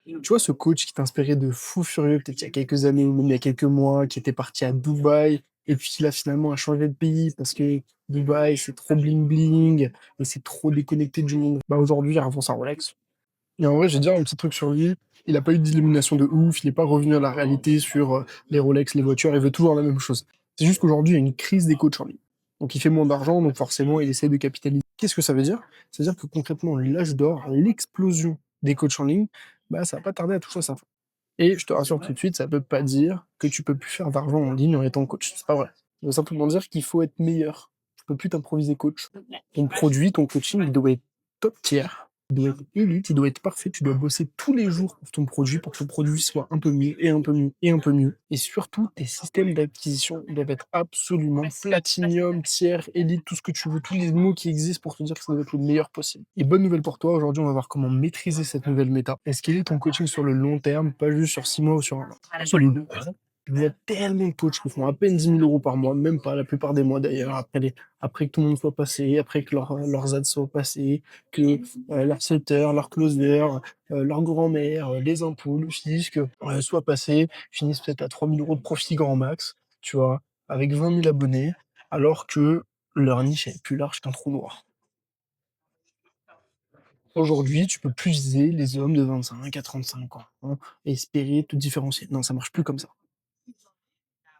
Tu vois, ce coach qui t'inspirait de fou furieux, peut-être il y a quelques années ou même il y a quelques mois, qui était parti à Dubaï et puis qui là finalement a changé de pays parce que Dubaï c'est trop bling bling et c'est trop déconnecté du monde. Bah aujourd'hui il revend sa Rolex. Et en vrai, j'ai dire un petit truc sur lui. Il a pas eu d'illumination de ouf, il est pas revenu à la réalité sur les Rolex, les voitures, il veut toujours la même chose. C'est juste qu'aujourd'hui, il y a une crise des coachs en ligne. Donc il fait moins d'argent, donc forcément, il essaie de capitaliser. Qu'est-ce que ça veut dire? Ça veut dire que concrètement, l'âge d'or, l'explosion des coachs en ligne, bah ça va pas tarder à toucher à sa fin. Et je te rassure tout de suite, ça veut pas dire que tu peux plus faire d'argent en ligne en étant coach. C'est pas vrai. Ça veut simplement dire qu'il faut être meilleur. Tu peux plus t'improviser coach. Ton produit, ton coaching, il doit être top tier, il doit être élite, il doit être parfait. Tu dois bosser tous les jours pour ton produit, pour que ton produit soit un peu mieux, et un peu mieux, et un peu mieux. Et surtout, tes systèmes d'acquisition doivent être absolument platinum, tiers, élite, tout ce que tu veux, tous les mots qui existent pour te dire que ça doit être le meilleur possible. Et bonne nouvelle pour toi, aujourd'hui, on va voir comment maîtriser cette nouvelle méta. Est-ce qu'il est ton coaching sur le long terme, pas juste sur 6 mois ou sur un an? Solide. Il y a tellement de coachs qui font à peine 10 000 € par mois, même pas la plupart des mois d'ailleurs, après que tout le monde soit passé, après que leurs ads soient passés, que leur setter, leur closer, leur grand-mère, les impôts, le fisc soient passés, finissent peut-être à 3 000 € de profit grand max, tu vois, avec 20 000 abonnés, alors que leur niche est plus large qu'un trou noir. Aujourd'hui, tu peux plus viser les hommes de 25 à 35 ans, hein, et espérer te différencier. Non, ça marche plus comme ça.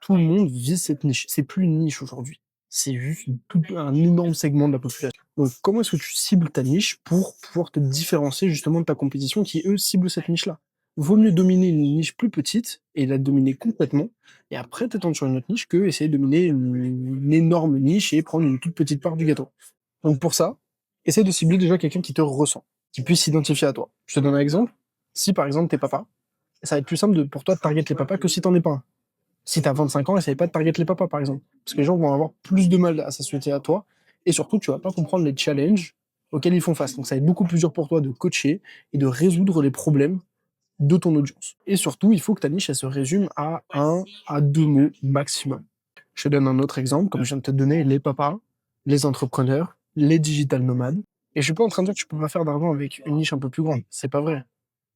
Tout le monde vise cette niche. C'est plus une niche aujourd'hui. C'est juste un énorme segment de la population. Donc, comment est-ce que tu cibles ta niche pour pouvoir te différencier justement de ta compétition qui, eux, ciblent cette niche-là? Vaut mieux dominer une niche plus petite et la dominer complètement, et après t'étendre sur une autre niche, que essayer de dominer une énorme niche et prendre une toute petite part du gâteau. Donc pour ça, essaie de cibler déjà quelqu'un qui te ressent, qui puisse s'identifier à toi. Je te donne un exemple. Si par exemple t'es papa, ça va être plus simple pour toi de target les papas que si t'en es pas un. Si t'as 25 ans, essaye pas de target les papas, par exemple. Parce que les gens vont avoir plus de mal à s'associer à toi. Et surtout, tu vas pas comprendre les challenges auxquels ils font face. Donc, ça va être beaucoup plus dur pour toi de coacher et de résoudre les problèmes de ton audience. Et surtout, il faut que ta niche, elle se résume à un à deux mots maximum. Je te donne un autre exemple, comme je viens de te donner, les papas, les entrepreneurs, les digital nomades. Et je suis pas en train de dire que tu peux pas faire d'argent avec une niche un peu plus grande. C'est pas vrai.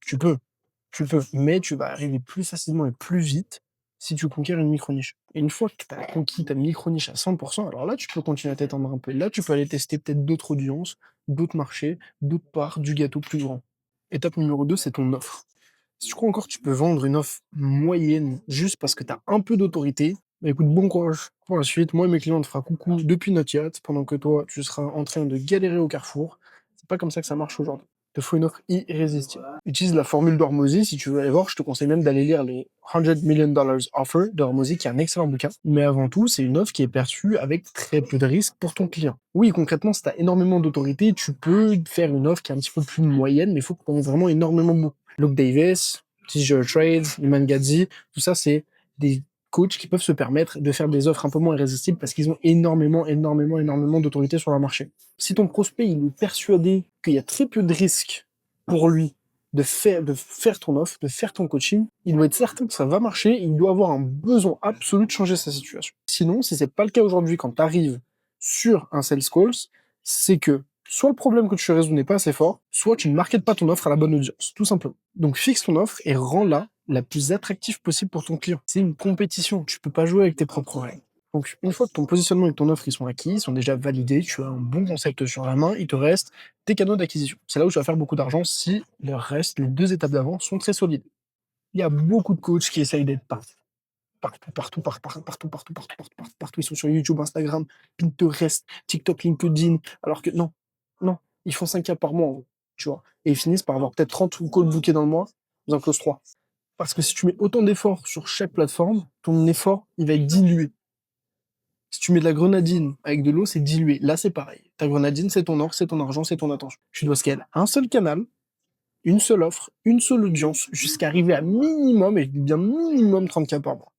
Tu peux. Tu peux, mais tu vas arriver plus facilement et plus vite si tu conquiers une micro-niche. Et une fois que tu as conquis ta micro-niche à 100%, alors là, tu peux continuer à t'étendre un peu. Là, tu peux aller tester peut-être d'autres audiences, d'autres marchés, d'autres parts du gâteau plus grand. Étape numéro 2, c'est ton offre. Si tu crois encore que tu peux vendre une offre moyenne juste parce que tu as un peu d'autorité, bah écoute, bon courage pour la suite. Moi et mes clients, on te fera coucou depuis notre yacht pendant que toi, tu seras en train de galérer au carrefour. C'est pas comme ça que ça marche aujourd'hui. Il te faut une offre irrésistible. Utilise la formule d'Hormozy si tu veux aller voir. Je te conseille même d'aller lire les 100 Million Dollars Offer d'Hormozy, qui est un excellent bouquin. Mais avant tout, c'est une offre qui est perçue avec très peu de risques pour ton client. Oui, concrètement, si tu as énormément d'autorité, tu peux faire une offre qui est un petit peu plus moyenne, mais il faut que tu en aies vraiment énormément beaucoup. Luke Davis, TJ Trades, Iman Gadzhi, tout ça, c'est des coachs qui peuvent se permettre de faire des offres un peu moins irrésistibles parce qu'ils ont énormément d'autorité sur le marché. Si ton prospect il est persuadé qu'il y a très peu de risques pour lui de faire ton offre, de faire ton coaching, il doit être certain que ça va marcher, il doit avoir un besoin absolu de changer sa situation. Sinon, si c'est pas le cas aujourd'hui quand tu arrives sur un sales call, c'est que soit le problème que tu résous n'est pas assez fort, soit tu ne marketes pas ton offre à la bonne audience, tout simplement. Donc fixe ton offre et rends-la la plus attractive possible pour ton client. C'est une compétition, tu peux pas jouer avec tes propres règles. Donc une fois que ton positionnement et ton offre ils sont acquis, ils sont déjà validés, tu as un bon concept sur la main, il te reste tes canaux d'acquisition. C'est là où tu vas faire beaucoup d'argent si le reste, les deux étapes d'avant sont très solides. Il y a beaucoup de coachs qui essayent d'être partout. Ils sont sur YouTube, Instagram, Pinterest, TikTok, LinkedIn. Alors que non, non, ils font 5 cas par mois, en gros, tu vois. Et ils finissent par avoir peut-être 30 calls bookés dans le mois, ils en closent 3. Parce que si tu mets autant d'efforts sur chaque plateforme, ton effort, il va être dilué. Si tu mets de la grenadine avec de l'eau, c'est dilué. Là, c'est pareil. Ta grenadine, c'est ton or, c'est ton argent, c'est ton attention. Tu dois scaler un seul canal, une seule offre, une seule audience, jusqu'à arriver à minimum, et je dis bien minimum 30K par mois.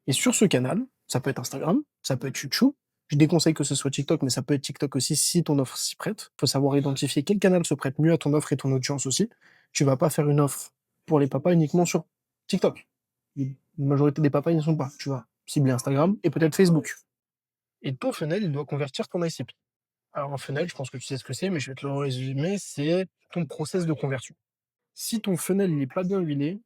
Et sur ce canal, ça peut être Instagram, ça peut être YouTube. Je déconseille que ce soit TikTok, mais ça peut être TikTok aussi si ton offre s'y prête. Il faut savoir identifier quel canal se prête mieux à ton offre et ton audience aussi. Tu vas pas faire une offre pour les papas uniquement sur TikTok. La majorité des papas, ils ne sont pas. Tu vas cibler Instagram et peut-être Facebook. Et ton funnel, il doit convertir ton ICP. Alors un funnel, je pense que tu sais ce que c'est, mais je vais te le résumer, c'est ton process de conversion. Si ton funnel il est pas bien huilé,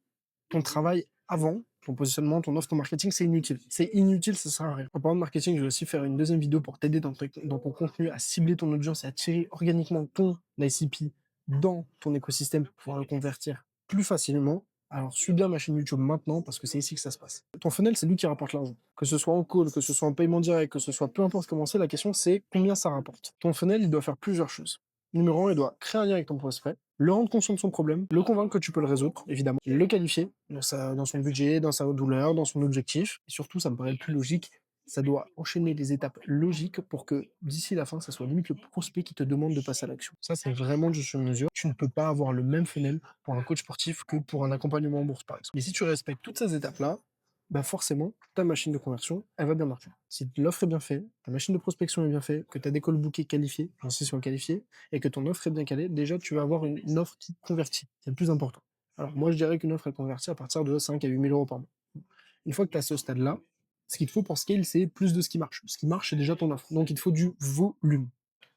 ton travail avant, ton positionnement, ton offre, ton marketing, c'est inutile. C'est inutile, ça sert à rien. En parlant de marketing, je vais aussi faire une deuxième vidéo pour t'aider dans ton contenu à cibler ton audience et à attirer organiquement ton ICP dans ton écosystème pour pouvoir le convertir plus facilement. Alors, suis bien ma chaîne YouTube maintenant parce que c'est ici que ça se passe. Ton funnel, c'est lui qui rapporte l'argent. Que ce soit en call, que ce soit en paiement direct, que ce soit peu importe comment c'est, la question c'est combien ça rapporte. Ton funnel, il doit faire plusieurs choses. Numéro 1, il doit créer un lien avec ton prospect, le rendre conscient de son problème, le convaincre que tu peux le résoudre, évidemment, le qualifier dans son budget, dans sa douleur, dans son objectif. Et surtout, ça me paraît le plus logique, ça doit enchaîner les étapes logiques pour que d'ici la fin, ça soit limite le prospect qui te demande de passer à l'action. Ça, c'est vraiment du sur-mesure. Tu ne peux pas avoir le même funnel pour un coach sportif que pour un accompagnement en bourse, par exemple. Et si tu respectes toutes ces étapes-là, bah forcément, ta machine de conversion, elle va bien marcher. Si l'offre est bien faite, ta machine de prospection est bien faite, que tu as des calls bookés qualifiés, j'insiste sur le qualifié, et que ton offre est bien calée, déjà, tu vas avoir une offre qui convertit. C'est le plus important. Alors, moi, je dirais qu'une offre, elle convertit à partir de 5 à 8 000 euros par mois. Une fois que tu as ce stade-là, ce qu'il te faut pour scale, c'est plus de ce qui marche. Ce qui marche, c'est déjà ton offre. Donc, il te faut du volume.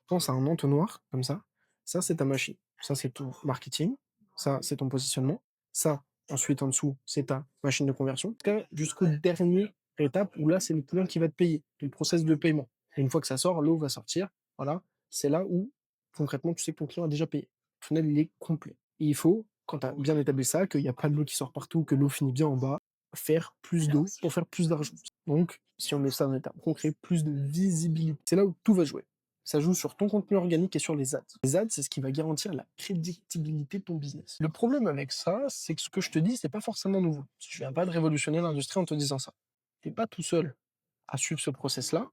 Pense à un entonnoir, comme ça, c'est ta machine. Ça, c'est ton marketing. Ça, c'est ton positionnement. Ça, ensuite, en dessous, c'est ta machine de conversion. Jusqu'au dernier étape où là, c'est le client qui va te payer, le process de paiement. Et une fois que ça sort, l'eau va sortir. Voilà, c'est là où, concrètement, tu sais que ton client a déjà payé. Le funnel, il est complet. Et il faut, quand tu as bien établi ça, qu'il n'y a pas de l'eau qui sort partout, que l'eau finit bien en bas, faire plus d'eau pour faire plus d'argent. Donc, si on met ça dans les termes concrets, plus de visibilité. C'est là où tout va jouer. Ça joue sur ton contenu organique et sur les ads. Les ads, c'est ce qui va garantir la prédictibilité de ton business. Le problème avec ça, c'est que ce que je te dis, c'est pas forcément nouveau. Je viens pas de révolutionner l'industrie en te disant ça. T'es pas tout seul à suivre ce process-là.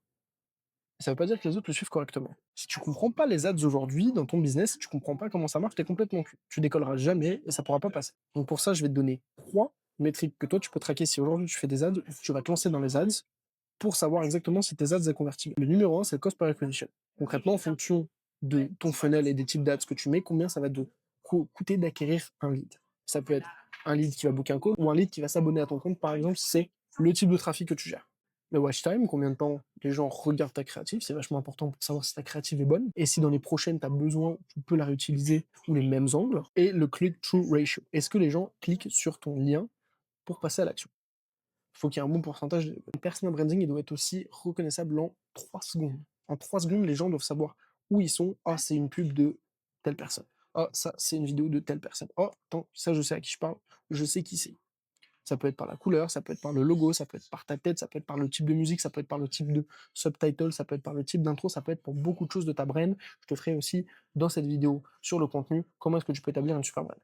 Ça veut pas dire que les autres le suivent correctement. Si tu comprends pas les ads aujourd'hui dans ton business, si tu comprends pas comment ça marche, t'es complètement cul. Tu décolleras jamais et ça pourra pas passer. Donc pour ça, je vais te donner 3 métriques que toi tu peux traquer si aujourd'hui tu fais des ads, tu vas te lancer dans les ads pour savoir exactement si tes ads sont convertis. Le numéro 1, c'est le cost per acquisition. Concrètement, en fonction de ton funnel et des types d'ads que tu mets, combien ça va te coûter d'acquérir un lead. Ça peut être un lead qui va booker un call ou un lead qui va s'abonner à ton compte, par exemple, c'est le type de trafic que tu gères. Le watch time, combien de temps les gens regardent ta créative, c'est vachement important pour savoir si ta créative est bonne. Et si dans les prochaines, tu as besoin, tu peux la réutiliser ou les mêmes angles. Et le click-through ratio. Est-ce que les gens cliquent sur ton lien pour passer à l'action? Il faut qu'il y ait un bon pourcentage. Le personal branding, il doit être aussi reconnaissable en 3 secondes. En 3 secondes, les gens doivent savoir où ils sont. Ah, c'est une pub de telle personne. Ah, ça, c'est une vidéo de telle personne. Oh, attends, ça, je sais à qui je parle. Je sais qui c'est. Ça peut être par la couleur, ça peut être par le logo, ça peut être par ta tête, ça peut être par le type de musique, ça peut être par le type de subtitle, ça peut être par le type d'intro, ça peut être pour beaucoup de choses de ta brand. Je te ferai aussi dans cette vidéo sur le contenu, comment est-ce que tu peux établir une super brand.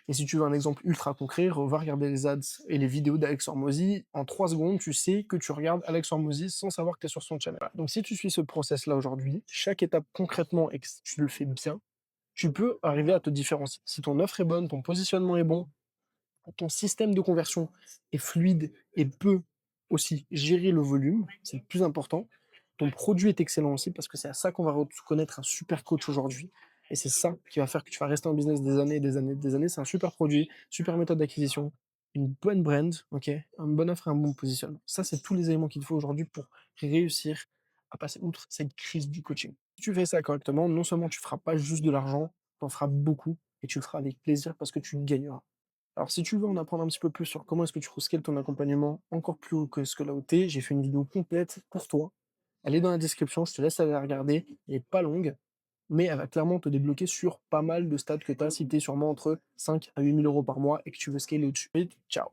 Et si tu veux un exemple ultra concret, va regarder les ads et les vidéos d'Alex Hormozy. En 3 secondes, tu sais que tu regardes Alex Hormozy sans savoir que tu es sur son channel. Donc si tu suis ce process-là aujourd'hui, chaque étape concrètement, et que tu le fais bien, tu peux arriver à te différencier. Si ton offre est bonne, ton positionnement est bon, ton système de conversion est fluide et peut aussi gérer le volume, c'est le plus important. Ton produit est excellent aussi parce que c'est à ça qu'on va reconnaître un super coach aujourd'hui. Et c'est ça qui va faire que tu vas rester en business des années et des années et des années. C'est un super produit, super méthode d'acquisition, une bonne brand, ok, une bonne offre et un bon positionnement. Ça, c'est tous les éléments qu'il te faut aujourd'hui pour réussir à passer outre cette crise du coaching. Si tu fais ça correctement, non seulement tu feras pas juste de l'argent, tu en feras beaucoup et tu le feras avec plaisir parce que tu gagneras. Alors, si tu veux en apprendre un petit peu plus sur comment est-ce que tu scales ton accompagnement encore plus haut que ce que là où t'es, j'ai fait une vidéo complète pour toi. Elle est dans la description, je te laisse aller la regarder. Elle est pas longue, mais elle va clairement te débloquer sur pas mal de stades que tu as si tu es sûrement entre 5 à 8 000 euros par mois et que tu veux scaler au-dessus. Ciao!